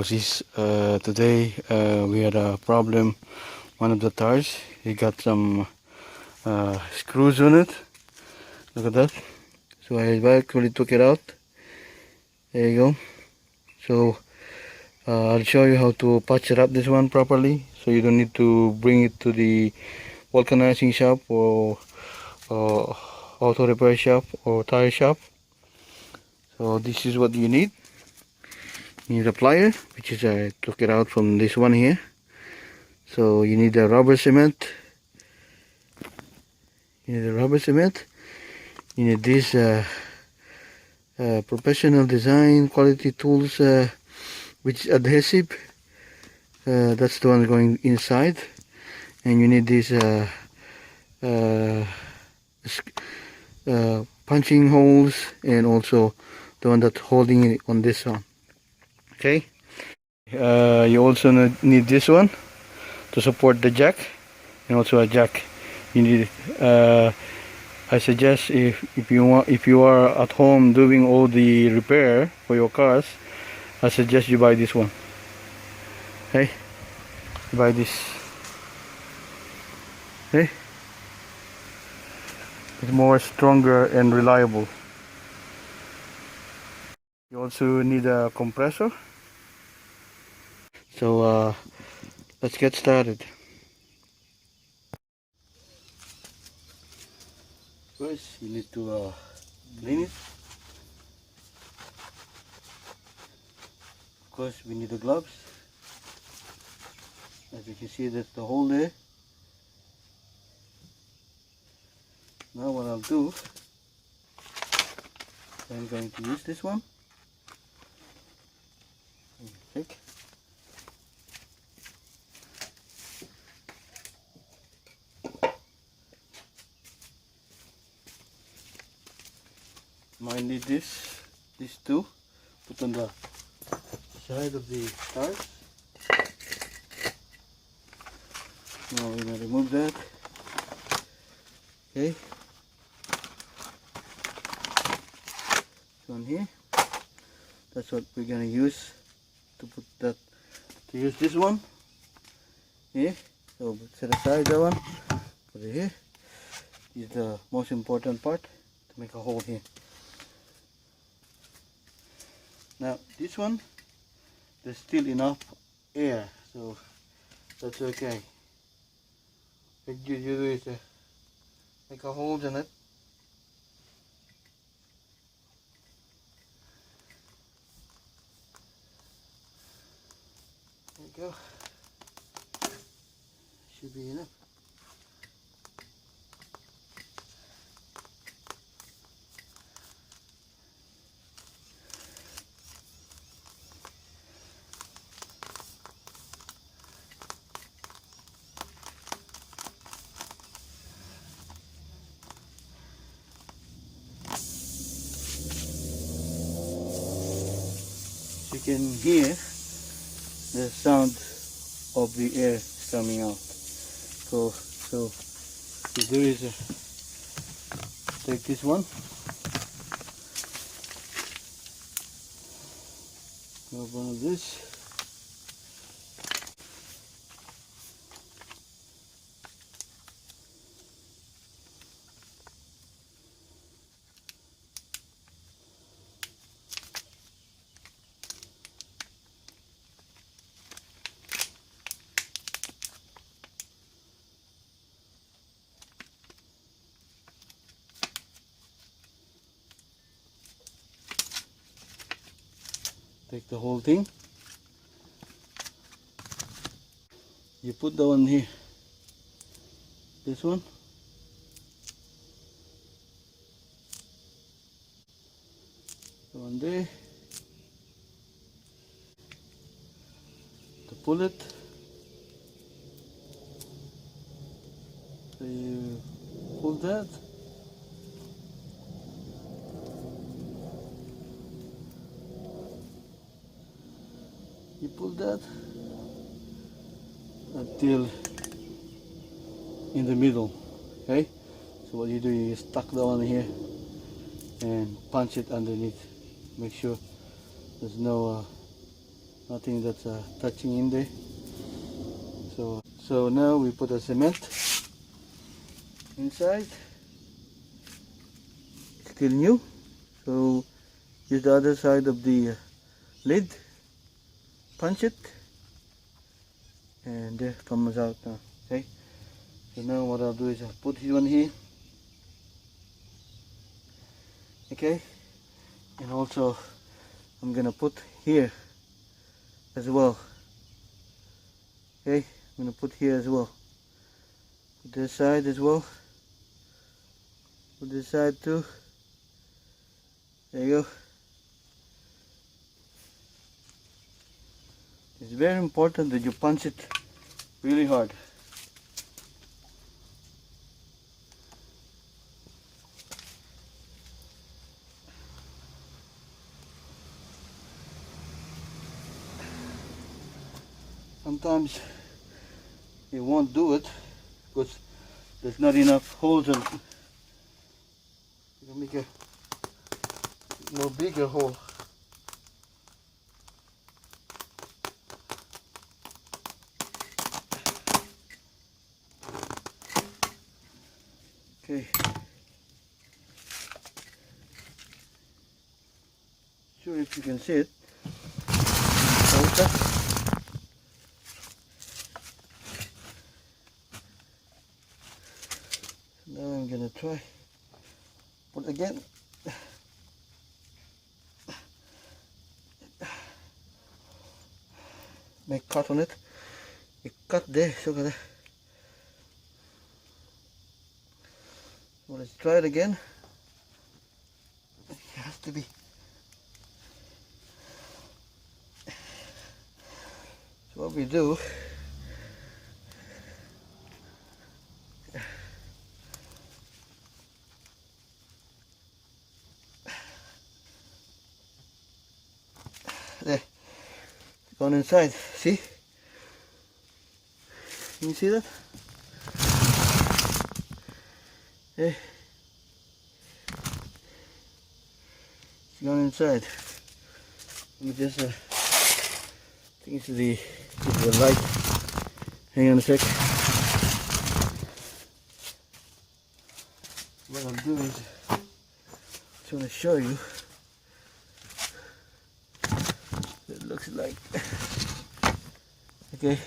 So today we had a problem. One of the tires, it got some screws on it. Look at that. So I actually took it out. There you go. So I'll show you how to patch it up this one properly, so you don't need to bring it to the vulcanizing shop or auto repair shop or tire shop. So this is what you need. You need a plier, which is I took it out from this one here. So you need a rubber cement. You need this professional design quality tools, which is adhesive. That's the one going inside. And you need this punching holes, and also the one that's holding it on this one. Okay. You also need this one to support the jack, and also a jack. You need I suggest if you are at home doing all the repair for your cars, I suggest you buy this one. Okay, buy this. Okay, it's more stronger and reliable. You also need a compressor. So let's get started. First, you need to clean it. Of course, we need the gloves. As you can see, that's the hole there. Now what I'll do, I'm going to use this one. Check. Might need these two, put on the side of the tires. Now we're going to remove that. Okay. This one here. That's what we're going to use to put that. To use this one. Here. So set aside that one. Put it here. This is the most important part, to make a hole here. Now this one, there's still enough air, so that's okay. What you do is make a hole in it. There you go. Should be enough. You can hear the sound of the air coming out. So what you do is take this one, grab one of this, take the whole thing. You put the one here, this one, the one there, to pull it. So you pull that. You pull that until in the middle. Okay, so what you do, you stuck the one here and punch it underneath. Make sure there's no nothing that's touching in there. So now we put a cement inside. Still new, so use the other side of the lid, punch it, and there comes out now. Okay, so now what I'll do is I'll put this one here, okay, and also I'm gonna put here as well. Okay, I'm gonna put here as well, put this side as well, put this side too. There you go. It's very important that you punch it really hard. Sometimes it won't do it because there's not enough holes in it. You make a more bigger hole. Okay. Sure if you can see it. Now I'm gonna try put again. Make cut on it. You cut there, so look at that. Well, let's try it again. It has to be. So what we do, there, gone inside, see? Can you see that? There. It's gone inside. Let me just, I think it's the light. Hang on a sec. What I'll do is, I'm just want to show you. It looks like. Okay,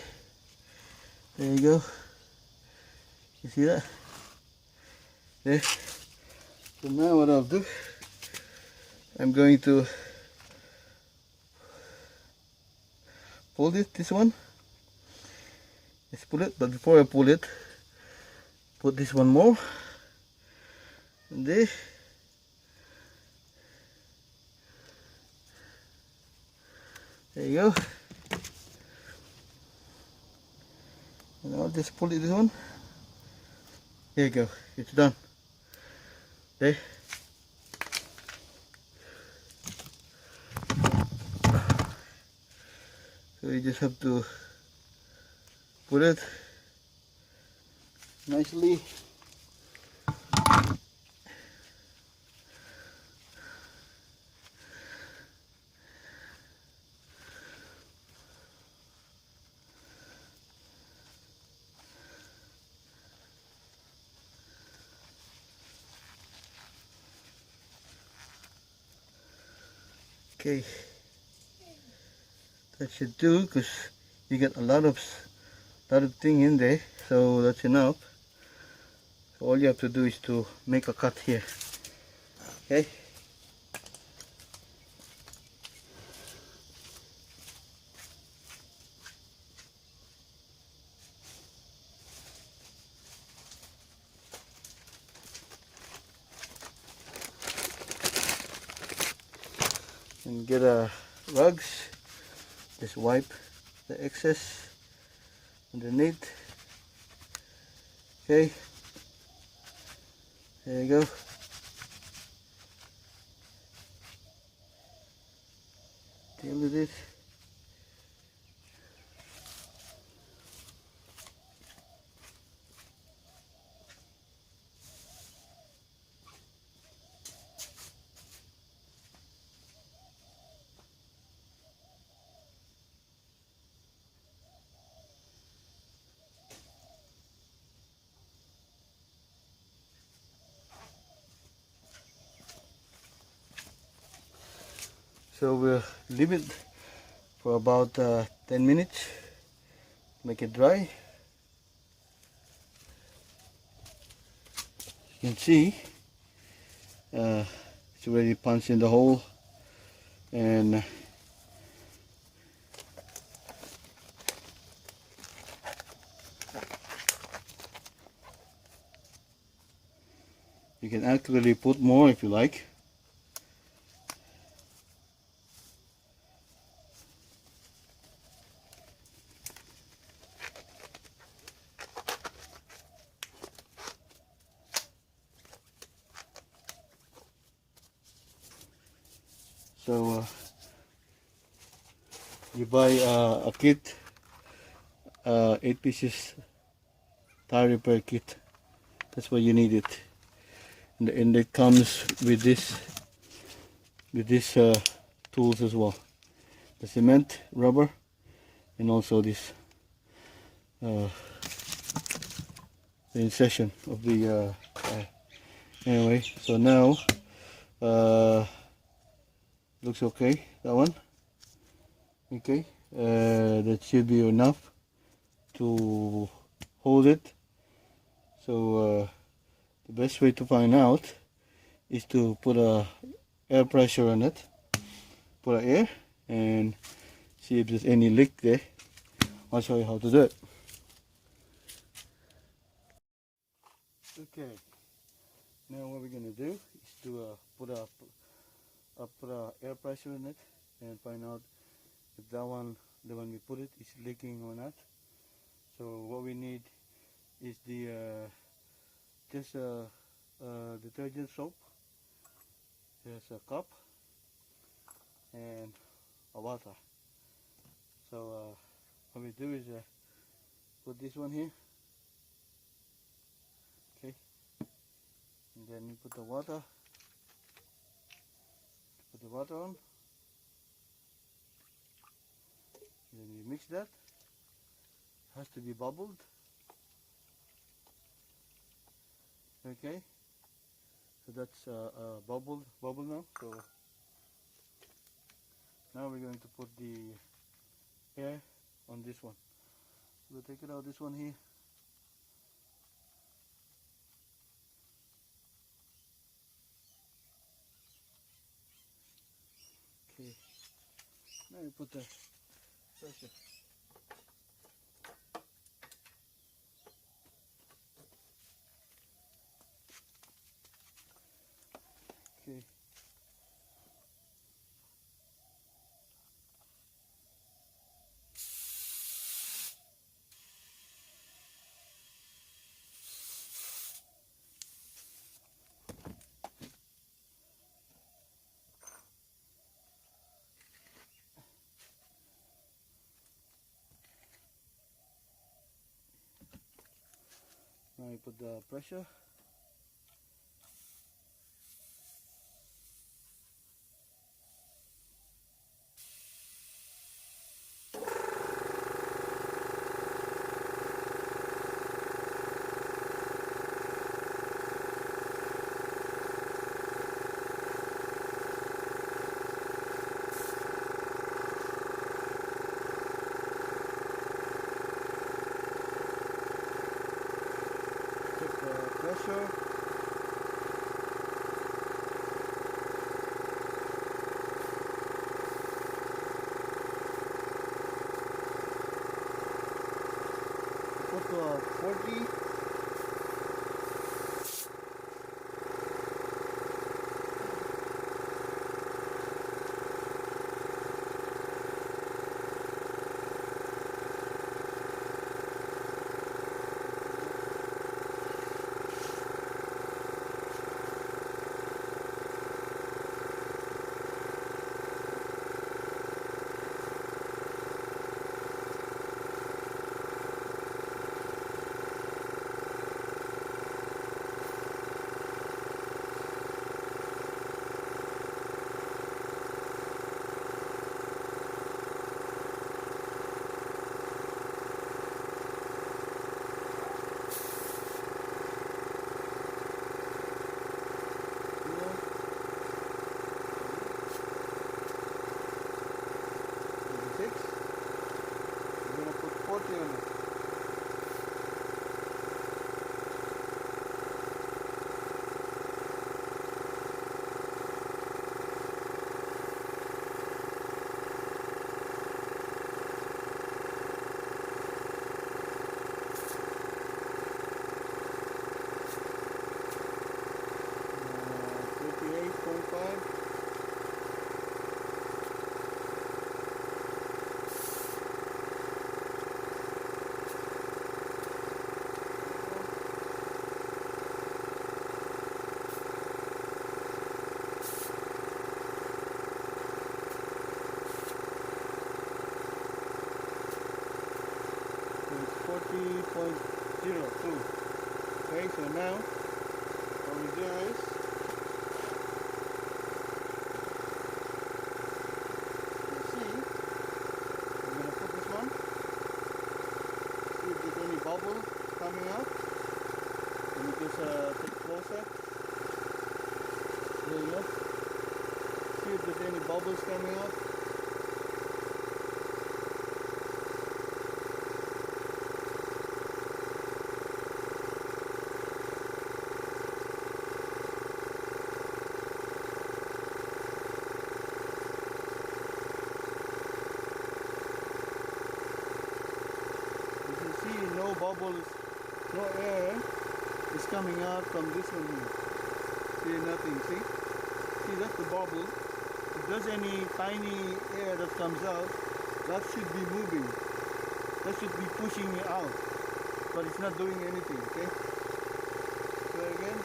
there you go. You see that? There. So now what I'll do, I'm going to pull this one. Let's pull it, but before I pull it, put this one more. And there. There you go. And I'll just pull it this one. There you go. It's done. There. So you just have to put it nicely. Okay, that should do, because you get a lot of thing in there, so that's enough. So all you have to do is to make a cut here. Okay. And get a rugs, just wipe the excess underneath. Okay, there you go. Deal with it. So we'll leave it for about 10 minutes, make it dry. You can see it's already punched in the hole, and you can actually put more if you like. So you buy a kit, 8 pieces tire repair kit. That's why you need it, and it comes with this tools as well: the cement, rubber, and also this the insertion of the tire. Anyway, so now looks okay, that one. Okay, that should be enough to hold it. So the best way to find out is to put a air pressure on it, put air, and see if there's any leak there. I'll show you how to do it. Okay, now what we're gonna do is to put a air pressure in it and find out if that one, the one we put it, is leaking or not. So what we need is the just detergent soap. There's a cup and a water. So what we do is put this one here, okay, and then you put the water on, then you mix that. It has to be bubbled, okay. So that's bubble now. So now we're going to put the air on this one. We'll take it out, this one here. Okay, now we put the pressure. Okay. Now you put the pressure. Check the pressure. Put to 40. 40.02. Okay, so now what we do is you see, I'm gonna put this one, see if there's any bubble coming out. Let me just take it closer. There you go. See if there's any bubbles coming out. See, no bubbles, no air is coming out from this one here. See, nothing, see? See, that's the bubble. If there's any tiny air that comes out, that should be moving. That should be pushing it out. But it's not doing anything, okay? Try again.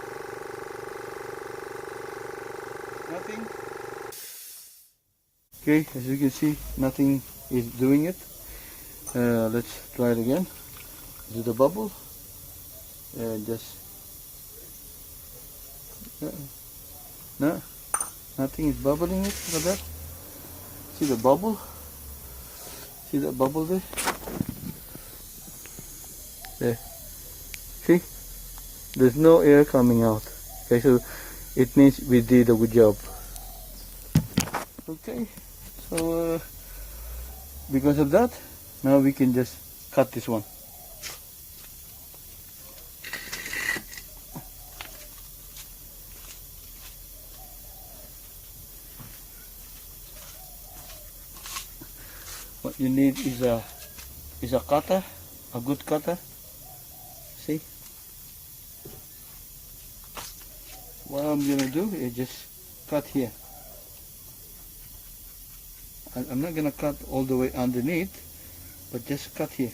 Nothing. Okay, as you can see, nothing is doing it. Let's try it again. Do the bubble. Just no, nothing is bubbling it. Look at that. See the bubble? See that bubble there? There. See? There's no air coming out. Okay, so it means we did a good job. Okay, so because of that, now we can just cut this one. What you need is a cutter, a good cutter. See? What I'm gonna do is just cut here. I'm not gonna cut all the way underneath, but just cut here.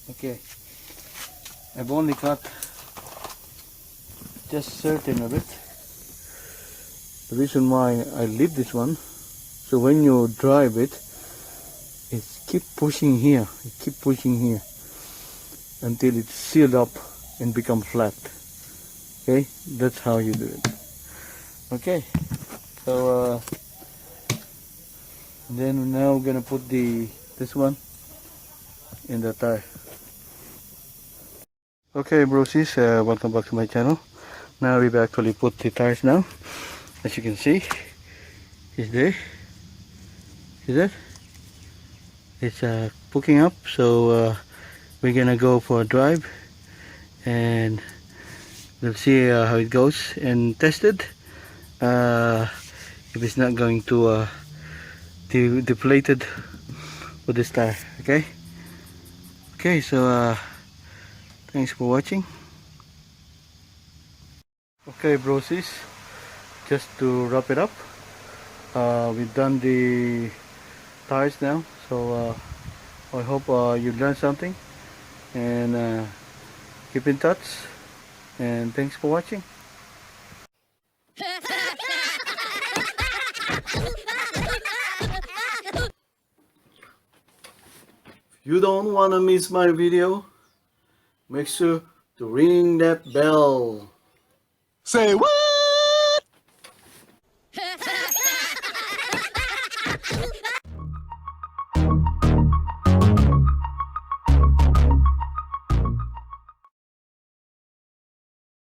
Okay, I've only cut just certain of it. The reason why I leave this one, so when you drive it, keep pushing here, until it's sealed up and become flat. Okay, that's how you do it. Okay, so then now we're gonna put this one in the tire. Okay, brosis, welcome back to my channel. Now we've actually put the tires now. As you can see, it's there. See that? It's poking up, so we're gonna go for a drive and we'll see how it goes and test it. If it's not going to deflated with this tire. Okay, so thanks for watching. Okay, brosis, just to wrap it up, we've done the tires now, so I hope you learned something, and keep in touch, and thanks for watching. you don't want to miss my video, make sure to ring that bell. Say what?